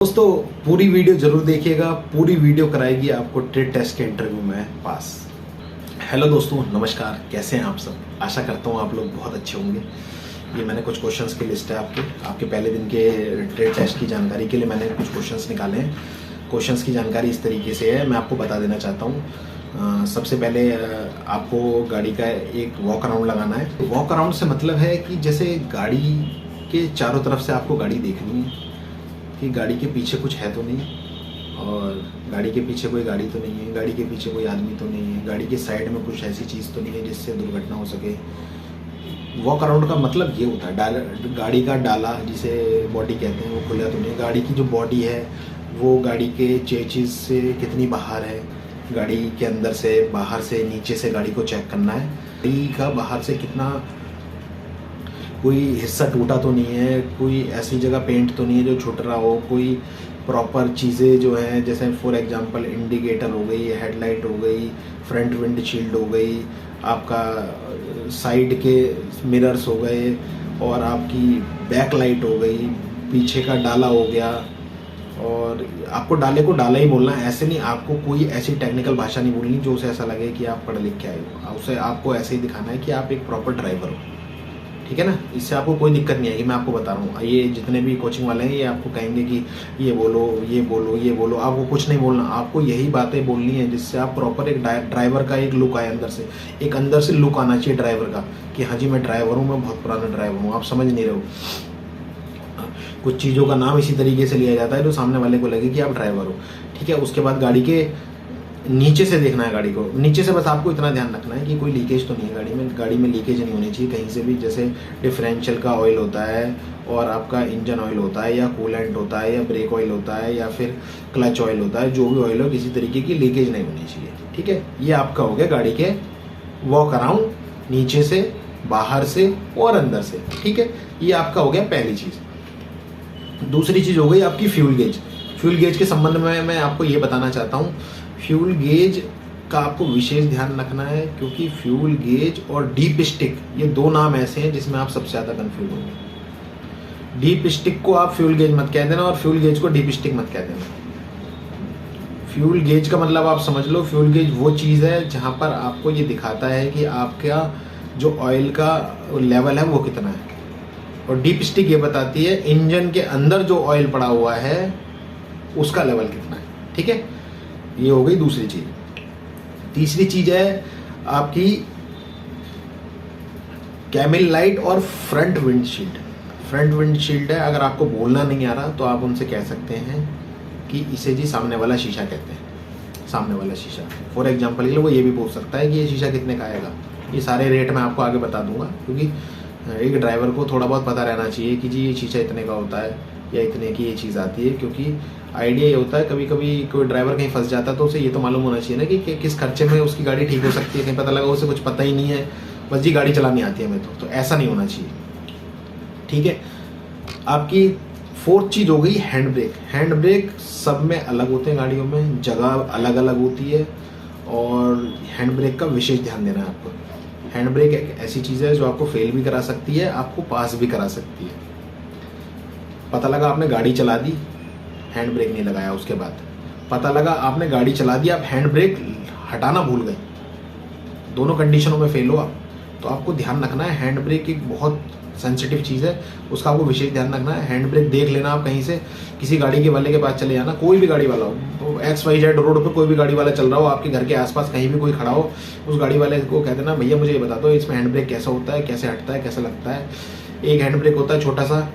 दोस्तों पूरी वीडियो जरूर देखिएगा। पूरी वीडियो कराएगी आपको ट्रेड टेस्ट के इंटरव्यू में पास। हेलो दोस्तों, नमस्कार। कैसे हैं आप सब? आशा करता हूँ आप लोग बहुत अच्छे होंगे। ये मैंने कुछ क्वेश्चंस की लिस्ट है आपके पहले दिन के ट्रेड टेस्ट की जानकारी के लिए मैंने कुछ क्वेश्चंस निकाले हैं। क्वेश्चंस की जानकारी इस तरीके से है, मैं आपको बता देना चाहता हूँ। सबसे पहले आपको गाड़ी का एक वॉक अराउंड लगाना है। वॉक अराउंड से मतलब है कि जैसे गाड़ी के चारों तरफ से आपको गाड़ी देखनी है कि गाड़ी के पीछे कुछ है तो नहीं, और गाड़ी के पीछे कोई गाड़ी तो नहीं है, गाड़ी के पीछे कोई आदमी तो नहीं है, गाड़ी के साइड में कुछ ऐसी चीज़ तो नहीं है जिससे दुर्घटना हो सके। वॉक अराउंड का मतलब ये होता है गाड़ी का डाला जिसे बॉडी कहते हैं वो खुला तो नहीं, गाड़ी की जो बॉडी है वो गाड़ी के चेचिस से कितनी बाहर है, गाड़ी के अंदर से बाहर से नीचे से गाड़ी को चेक करना है। गाड़ी का बाहर से कितना, कोई हिस्सा टूटा तो नहीं है, कोई ऐसी जगह पेंट तो नहीं है जो छूट रहा हो, कोई प्रॉपर चीज़ें जो हैं जैसे फॉर एग्जांपल इंडिकेटर हो गई, हेडलाइट हो गई, फ्रंट विंडशील्ड हो गई, आपका साइड के मिरर्स हो गए, और आपकी बैक लाइट हो गई, पीछे का डाला हो गया। और आपको डाले को डाला ही बोलना है, ऐसे नहीं, आपको कोई ऐसी टेक्निकल भाषा नहीं बोलनी जो उसे ऐसा लगे कि आप पढ़ लिख के आए हो। उसे आपको ऐसे ही दिखाना है कि आप एक प्रॉपर ड्राइवर हो, ठीक है ना। इससे आपको कोई दिक्कत नहीं आएगी। मैं आपको बता रहा हूँ, ये जितने भी कोचिंग वाले हैं ये आपको कहेंगे कि ये बोलो ये बोलो ये बोलो, आपको कुछ नहीं बोलना, आपको यही बातें बोलनी है जिससे आप प्रॉपर एक ड्राइवर का एक लुक आए, अंदर से लुक आना चाहिए ड्राइवर का कि हाँ जी मैं ड्राइवर हूँ, मैं बहुत पुराना ड्राइवर हूँ। आप समझ नहीं रहे हो, कुछ चीज़ों का नाम इसी तरीके से लिया जाता है जो सामने वाले को लगे कि आप ड्राइवर हो, ठीक है। उसके बाद गाड़ी के नीचे से देखना है, गाड़ी को नीचे से बस आपको इतना ध्यान रखना है कि कोई लीकेज तो नहीं है गाड़ी में लीकेज नहीं होनी चाहिए कहीं से भी। जैसे डिफरेंशियल का ऑयल होता है, और आपका इंजन ऑयल होता है, या कूलेंट होता है, या ब्रेक ऑयल होता है, या फिर क्लच ऑयल होता है, जो भी ऑयल हो किसी तरीके की लीकेज नहीं होनी चाहिए, ठीक है। ये आपका हो गया गाड़ी के वॉक अराउंड, नीचे से, बाहर से और अंदर से, ठीक है। ये आपका हो गया पहली चीज़। दूसरी चीज़ हो गई आपकी फ्यूल गेज। फ्यूल गेज के संबंध में मैं आपको ये बताना चाहता हूँ, फ्यूल गेज का आपको विशेष ध्यान रखना है, क्योंकि फ्यूल गेज और डीप स्टिक ये दो नाम ऐसे हैं जिसमें आप सबसे ज़्यादा कंफ्यूज होंगे। डीप स्टिक को आप फ्यूल गेज मत कह देना, और फ्यूल गेज को डीप स्टिक मत कह देना। फ्यूल गेज का मतलब आप समझ लो, फ्यूल गेज वो चीज़ है जहाँ पर आपको ये दिखाता है कि आपका जो ऑयल का लेवल है वो कितना है, और डीप स्टिक ये बताती है इंजन के अंदर जो ऑयल पड़ा हुआ है उसका लेवल कितना है, ठीक है। ये हो गई दूसरी चीज। तीसरी चीज है आपकी कैमल लाइट और फ्रंट विंडशील्ड। फ्रंट विंडशील्ड है, अगर आपको बोलना नहीं आ रहा तो आप उनसे कह सकते हैं कि इसे जी सामने वाला शीशा कहते हैं, सामने वाला शीशा। फॉर एग्जांपल के लिए वो ये भी पूछ सकता है कि ये शीशा कितने का आएगा। ये सारे रेट मैं आपको आगे बता दूंगा, क्योंकि एक ड्राइवर को थोड़ा बहुत पता रहना चाहिए कि जी ये शीशा इतने का होता है या इतने की ये चीज़ आती है। क्योंकि आइडिया ये होता है, कभी कभी कोई ड्राइवर कहीं फंस जाता है तो उसे ये तो मालूम होना चाहिए ना कि किस खर्चे में उसकी गाड़ी ठीक हो सकती है। कहीं पता लगा उसे कुछ पता ही नहीं है, बस जी गाड़ी चलानी आती है हमें, तो ऐसा नहीं होना चाहिए, ठीक है। आपकी फोर्थ चीज़ हो गई हैंड ब्रेक। हैंड ब्रेक सब में अलग होते हैं, गाड़ियों में जगह अलग अलग होती है, और हैंड ब्रेक का विशेष ध्यान देना है आपको। हैंड ब्रेक एक ऐसी चीज़ है जो आपको फेल भी करा सकती है, आपको पास भी करा सकती है। पता लगा आपने गाड़ी चला दी, हैंड ब्रेक नहीं लगाया, उसके बाद पता लगा आपने गाड़ी चला दी, आप हैंड ब्रेक हटाना भूल गए, दोनों कंडीशनों में फेल हो आप, तो आपको ध्यान रखना है। हैंड ब्रेक एक बहुत सेंसिटिव चीज़ है, उसका आपको विशेष ध्यान रखना है। हैंड ब्रेक देख लेना, आप कहीं से किसी गाड़ी के वाले के पास चले जाना, कोई भी गाड़ी वाला हो, तो XYZ रोड पे कोई भी गाड़ी वाला चल रहा हो, आपके घर के आसपास कहीं भी कोई खड़ा हो, उस गाड़ी वाले को कह देना भैया मुझे ये बता दो इसमें हैंड ब्रेक कैसा होता है, कैसे हटता है, कैसा लगता है। एक हैंड ब्रेक होता है छोटा सा,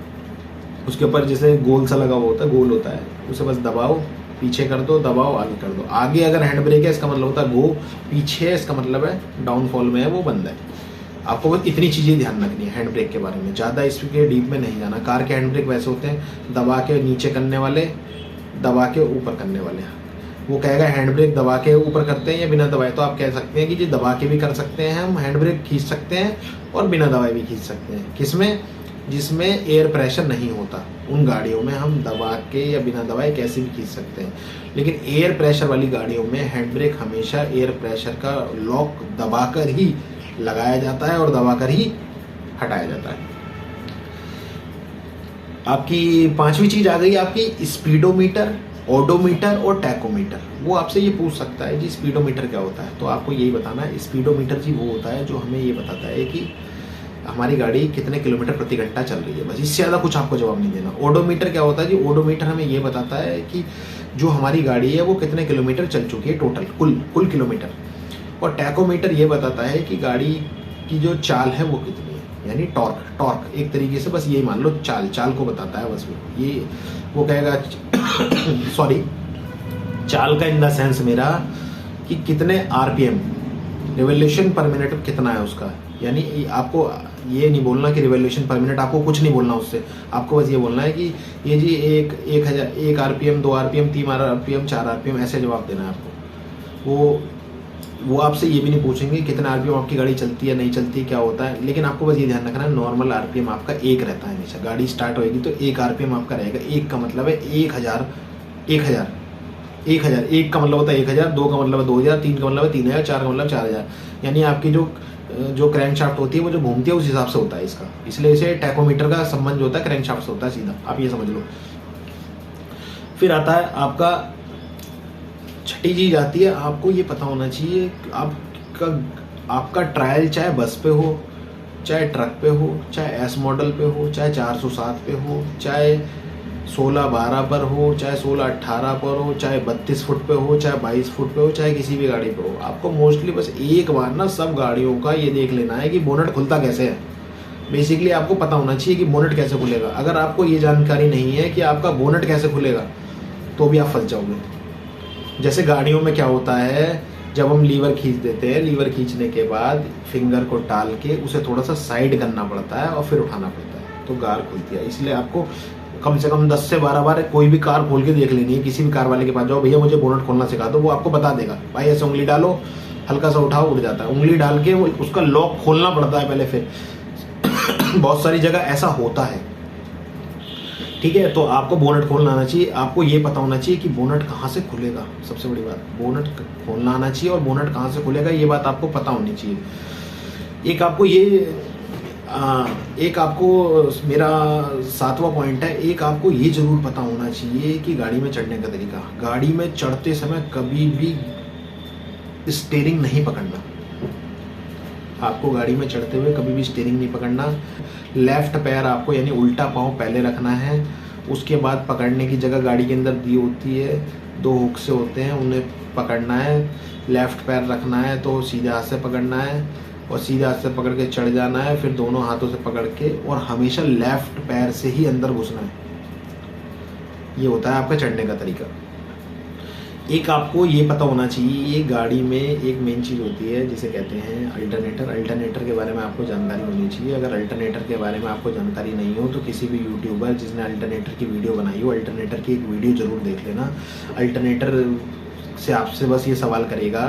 उसके ऊपर जैसे गोल सा लगा हुआ होता है, गोल होता है, उसे बस दबाओ, पीछे कर दो, दबाओ, आगे कर दो। आगे अगर हैंड ब्रेक है इसका मतलब होता है गो, पीछे है इसका मतलब है डाउनफॉल में है, वो बंद है। आपको बस इतनी चीज़ें ध्यान रखनी है हैंड ब्रेक के बारे में, ज़्यादा इसके डीप में नहीं जाना। कार के हैंड ब्रेक वैसे होते हैं, दबा के नीचे करने वाले, दबा के ऊपर करने वाले। वो कहेगा हैंड ब्रेक दबा के ऊपर करते हैं या बिना दबाए, तो आप कह सकते हैं कि जी दबा के भी कर सकते हैं हम, हैंड ब्रेक खींच सकते हैं और बिना दबाए भी खींच सकते हैं। किसमें? जिसमें एयर प्रेशर नहीं होता, उन गाड़ियों में हम दबा के या बिना दबाए कैसे भी खींच सकते हैं। लेकिन एयर प्रेशर वाली गाड़ियों में हैंड ब्रेक हमेशा एयर प्रेशर का लॉक दबाकर ही लगाया जाता है और दबाकर ही हटाया जाता है। आपकी पांचवी चीज आ गई आपकी स्पीडोमीटर, ओडोमीटर और टैकोमीटर। वो आपसे ये पूछ सकता है जी स्पीडोमीटर क्या होता है, तो आपको यही बताना है। स्पीडोमीटर जी वो होता है जो हमें ये बताता है कि हमारी गाड़ी कितने किलोमीटर प्रति घंटा चल रही है, बस इससे ज़्यादा कुछ आपको जवाब नहीं देना। ओडोमीटर क्या होता है जी, ओडोमीटर हमें ये बताता है कि जो हमारी गाड़ी है वो कितने किलोमीटर चल चुकी है टोटल, कुल किलोमीटर। और टैकोमीटर ये बताता है कि गाड़ी की जो चाल है वो कितनी है, यानी टॉर्क एक तरीके से, बस यही मान लो चाल को बताता है बस। वो कहेगा सॉरी, चाल का इन द सेंस मेरा कि कितने आरपीएम, रिवोल्यूशन पर मिनट कितना है उसका। यानी आपको ये नहीं बोलना कि रिवोल्यूशन पर मिनट, आपको कुछ नहीं बोलना उससे, आपको बस ये बोलना है कि ये जी एक आरपीएम, 2 आरपीएम, 3 आरपीएम, 4 आरपीएम, ऐसे जवाब देना है आपको। वो आपसे ये भी नहीं पूछेंगे कितना आरपीएम आपकी गाड़ी चलती है, नहीं चलती, क्या होता है, लेकिन आपको बस ये ध्यान रखना है नॉर्मल आरपीएम आपका 1 रहता है हमेशा। गाड़ी स्टार्ट होएगी तो 1 आरपीएम आपका रहेगा। 1 का मतलब है 1000, 1 का मतलब होता है 1000, 2 का मतलब है 2000, 3 का मतलब है 3000, 4 का मतलब 4000। यानी आपकी जो क्रैंकशाफ्ट होती है वो जो घूमती है उस हिसाब से होता है इसका, इसलिए इसे टैकोमीटर का संबंध जो होता है क्रैंकशाफ्ट से होता है सीधा, आप ये समझ लो। फिर आता है आपका छठी चीज आती है, आपको ये पता होना चाहिए आपका ट्रायल चाहे बस पे हो, चाहे ट्रक पे हो, चाहे एस मॉडल पे हो, चाहे 407 पे हो, चाहे 16-12 पर हो, चाहे 16-18 पर हो, चाहे 32 फुट पे हो, चाहे 22 फुट पे हो, चाहे किसी भी गाड़ी पे हो, आपको मोस्टली बस एक बार ना सब गाड़ियों का ये देख लेना है कि बोनट खुलता कैसे है। बेसिकली आपको पता होना चाहिए कि बोनट कैसे खुलेगा। अगर आपको ये जानकारी नहीं है कि आपका बोनट कैसे खुलेगा तो भी आप फंस जाओगे। जैसे गाड़ियों में क्या होता है, जब हम लीवर खींच देते हैं, लीवर खींचने के बाद फिंगर को डाल के उसे थोड़ा सा साइड करना पड़ता है और फिर उठाना पड़ता है तो गार खुलती है। इसलिए आपको कम से कम 10 से 12 बार कोई भी कार खोल के देख लेनी है। किसी भी कार वाले के पास जाओ, भैया मुझे बोनट खोलना सिखा दो, वो आपको बता देगा। भाई ऐसे उंगली डालो, हल्का सा उठाओ, उठ जाता है। उंगली डाल के उसका लॉक खोलना पड़ता है पहले, फिर बहुत सारी जगह ऐसा होता है। ठीक है, तो आपको बोनट खोलना आना चाहिए। आपको ये पता होना चाहिए कि बोनट कहाँ से खुलेगा। सबसे बड़ी बात, बोनट खोलना आना चाहिए और बोनट कहाँ से खुलेगा ये बात आपको पता होनी चाहिए। एक आपको मेरा 7वां पॉइंट है, एक आपको ये जरूर पता होना चाहिए कि गाड़ी में चढ़ने का तरीका। गाड़ी में चढ़ते समय कभी भी स्टीयरिंग नहीं पकड़ना। आपको गाड़ी में चढ़ते हुए कभी भी स्टीयरिंग नहीं पकड़ना। लेफ्ट पैर आपको यानी उल्टा पाँव पहले रखना है। उसके बाद पकड़ने की जगह गाड़ी के अंदर दी होती है, 2 हुक से होते हैं, उन्हें पकड़ना है। लेफ्ट पैर रखना है तो सीधे हाथ से पकड़ना है और सीधे हाथ से पकड़ के चढ़ जाना है, फिर दोनों हाथों से पकड़ के, और हमेशा लेफ्ट पैर से ही अंदर घुसना है। ये होता है आपका चढ़ने का तरीका। एक आपको ये पता होना चाहिए, ये गाड़ी में एक मेन चीज़ होती है जिसे कहते हैं अल्टरनेटर। अल्टरनेटर के बारे में आपको जानकारी होनी चाहिए। अगर अल्टरनेटर के बारे में आपको जानकारी नहीं हो तो किसी भी यूट्यूबर जिसने अल्टरनेटर की वीडियो बनाई हो, अल्टरनेटर की एक वीडियो ज़रूर देख लेना। अल्टरनेटर से आपसे बस ये सवाल करेगा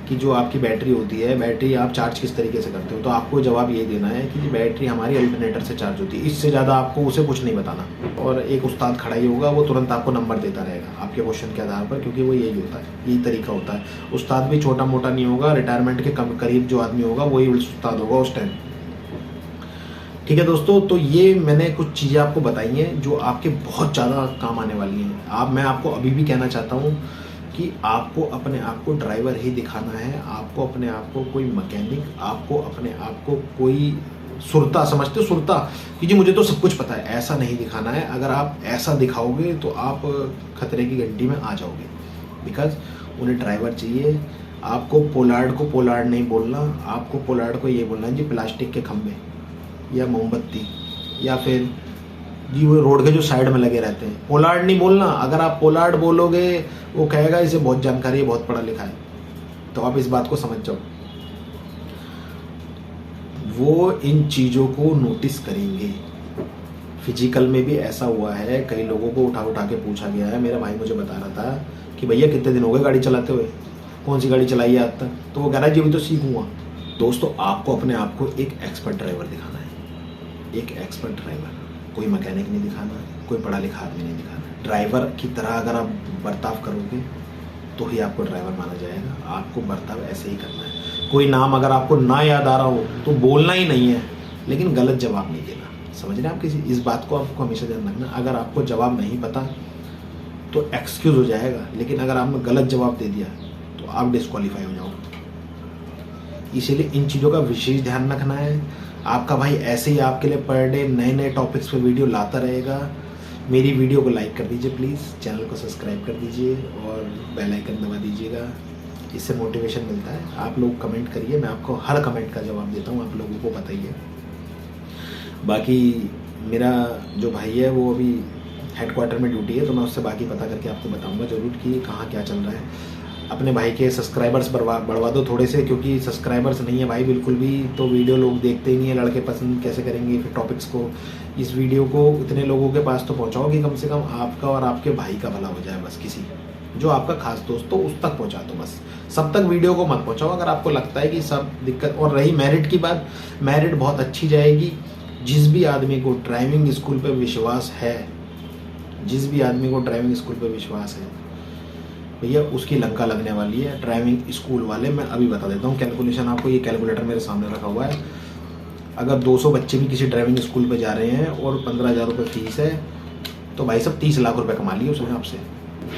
कि जो आपकी बैटरी होती है, बैटरी आप चार्ज किस तरीके से करते हो, तो आपको जवाब ये देना है कि बैटरी हमारी अल्टरनेटर से चार्ज होती है। इससे ज़्यादा आपको उसे कुछ नहीं बताना। और एक उस्ताद खड़ा ही होगा, वो तुरंत आपको नंबर देता रहेगा आपके क्वेश्चन के आधार पर, क्योंकि वो यही होता है, यही तरीका होता है। उस्ताद भी छोटा मोटा नहीं होगा, रिटायरमेंट के करीब जो आदमी होगा वही उस्ताद होगा उस टाइम। ठीक है दोस्तों, तो ये मैंने कुछ चीज़ें आपको बताई हैं जो आपके बहुत ज़्यादा काम आने वाली हैं। मैं आपको अभी भी कहना चाहता हूँ कि आपको अपने आप को ड्राइवर ही दिखाना है। आपको अपने आप को कोई मैकेनिक, आपको अपने आप को कोई सुरता, समझते हो सुरता, कि जी मुझे तो सब कुछ पता है, ऐसा नहीं दिखाना है। अगर आप ऐसा दिखाओगे तो आप खतरे की घंटी में आ जाओगे। बिकॉज उन्हें ड्राइवर चाहिए। आपको पोलार्ड को पोलार्ड नहीं बोलना, आपको पोलार्ड को ये बोलना है जी प्लास्टिक के खंभे या मोमबत्ती, या फिर जी वो रोड के जो साइड में लगे रहते हैं। पोलार्ड नहीं बोलना। अगर आप पोलार्ड बोलोगे वो कहेगा इसे बहुत जानकारी है, बहुत पढ़ा लिखा है, तो आप इस बात को समझ जाओ। वो इन चीज़ों को नोटिस करेंगे। फिजिकल में भी ऐसा हुआ है, कई लोगों को उठा उठा के पूछा गया है। मेरा भाई मुझे बता रहा था कि भैया कितने दिन हो गए गाड़ी चलाते हुए, कौन सी गाड़ी चलाई है आज तक, तो वो कह रहा है जी अभी तो सीखूंगा। दोस्तों, आपको अपने आप को एक एक्सपर्ट ड्राइवर दिखाना है, एक एक्सपर्ट ड्राइवर। कोई मैकेनिक नहीं दिखाना, कोई पढ़ा लिखा आदमी नहीं दिखाना। ड्राइवर की तरह अगर आप बर्ताव करोगे तो ही आपको ड्राइवर माना जाएगा। आपको बर्ताव ऐसे ही करना है। कोई नाम अगर आपको ना याद आ रहा हो तो बोलना ही नहीं है, लेकिन गलत जवाब नहीं देना। समझ रहे हैं आप? किसी इस बात को आपको हमेशा ध्यान रखना, अगर आपको जवाब नहीं पता तो एक्सक्यूज हो जाएगा, लेकिन अगर आपने गलत जवाब दे दिया तो आप डिस्क्वालीफाई हो जाओगे। इसीलिए इन चीज़ों का विशेष ध्यान रखना है। आपका भाई ऐसे ही आपके लिए पर डे नए नए टॉपिक्स पे वीडियो लाता रहेगा। मेरी वीडियो को लाइक कर दीजिए प्लीज़, चैनल को सब्सक्राइब कर दीजिए और बेल आइकन दबा दीजिएगा, इससे मोटिवेशन मिलता है। आप लोग कमेंट करिए, मैं आपको हर कमेंट का जवाब देता हूँ, आप लोगों को पता ही है। बाकी मेरा जो भाई है वो अभी हेडक्वार्टर में ड्यूटी है, तो मैं उससे बाकी पता करके आपको बताऊंगा ज़रूर कि कहाँ क्या चल रहा है। अपने भाई के सब्सक्राइबर्स बढ़वा दो थोड़े से, क्योंकि सब्सक्राइबर्स नहीं है भाई बिल्कुल भी, तो वीडियो लोग देखते ही नहीं है। लड़के पसंद कैसे करेंगे फिर टॉपिक्स को? इस वीडियो को इतने लोगों के पास तो पहुँचाओ कि कम से कम आपका और आपके भाई का भला हो जाए। बस किसी जो आपका खास दोस्त हो उस तक पहुँचा दो, बस सब तक वीडियो को मत पहुँचाओ। अगर आपको लगता है कि सब दिक्कत, और रही मेरिट की बात, मेरिट बहुत अच्छी जाएगी। जिस भी आदमी को ड्राइविंग स्कूल पर विश्वास है, जिस भी आदमी को ड्राइविंग स्कूल पर विश्वास है भैया, उसकी लंका लगने वाली है। ड्राइविंग स्कूल वाले, मैं अभी बता देता हूँ कैलकुलेशन आपको। ये कैलकुलेटर मेरे सामने रखा हुआ है। अगर 200 बच्चे भी किसी ड्राइविंग स्कूल पे जा रहे हैं और 15,000 रुपये फीस है, तो भाई साहब 30 लाख रुपए कमा लिए उसने आपसे।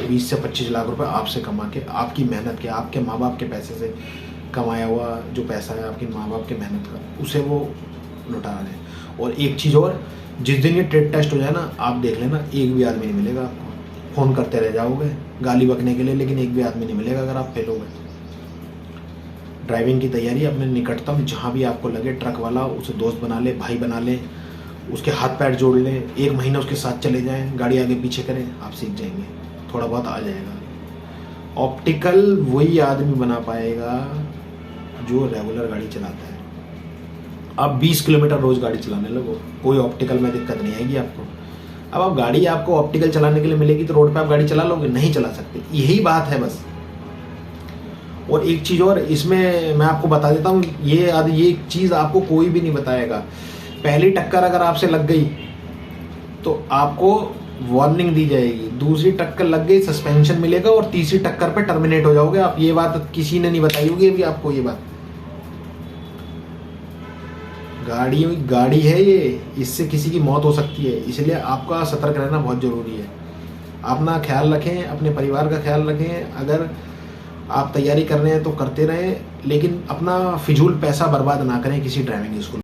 20 से 25 लाख रुपए आपसे कमा के, आपकी मेहनत के, आपके माँ बाप के पैसे से कमाया हुआ जो पैसा है आपके माँ बाप के मेहनत का, उसे वो लुटा रहे हैं। और एक चीज़ और, जिस दिन ये ट्रेड टेस्ट हो जाए ना, आप देख लेना, एक भी आदमी नहीं मिलेगा आपको। फ़ोन करते रह जाओगे गाली बकने के लिए, लेकिन एक भी आदमी नहीं मिलेगा अगर आप फेल हो गए। ड्राइविंग की तैयारी अपने निकटतम जहाँ भी आपको लगे, ट्रक वाला उसे दोस्त बना ले, भाई बना ले, उसके हाथ पैर जोड़ ले, 1 महीना उसके साथ चले जाएं, गाड़ी आगे पीछे करें, आप सीख जाएंगे, थोड़ा बहुत आ जाएगा। ऑप्टिकल वही आदमी बना पाएगा जो रेगुलर गाड़ी चलाता है। आप 20 किलोमीटर रोज गाड़ी चलाने लगो, कोई ऑप्टिकल में दिक्कत नहीं आएगी आपको। अब आप गाड़ी आपको ऑप्टिकल चलाने के लिए मिलेगी तो रोड पे आप गाड़ी चला लोगे? नहीं चला सकते, यही बात है बस। और एक चीज़ और इसमें मैं आपको बता देता हूँ, ये चीज़ आपको कोई भी नहीं बताएगा। पहली टक्कर अगर आपसे लग गई तो आपको वार्निंग दी जाएगी, दूसरी टक्कर लग गई सस्पेंशन मिलेगा, और तीसरी टक्कर पे टर्मिनेट हो जाओगे आप। ये बात किसी ने नहीं बताई होगी अभी आपको ये बात। गाड़ी है ये, इससे किसी की मौत हो सकती है, इसलिए आपका सतर्क रहना बहुत ज़रूरी है। अपना ख्याल रखें, अपने परिवार का ख्याल रखें। अगर आप तैयारी कर रहे हैं तो करते रहें, लेकिन अपना फिजूल पैसा बर्बाद ना करें किसी ड्राइविंग स्कूल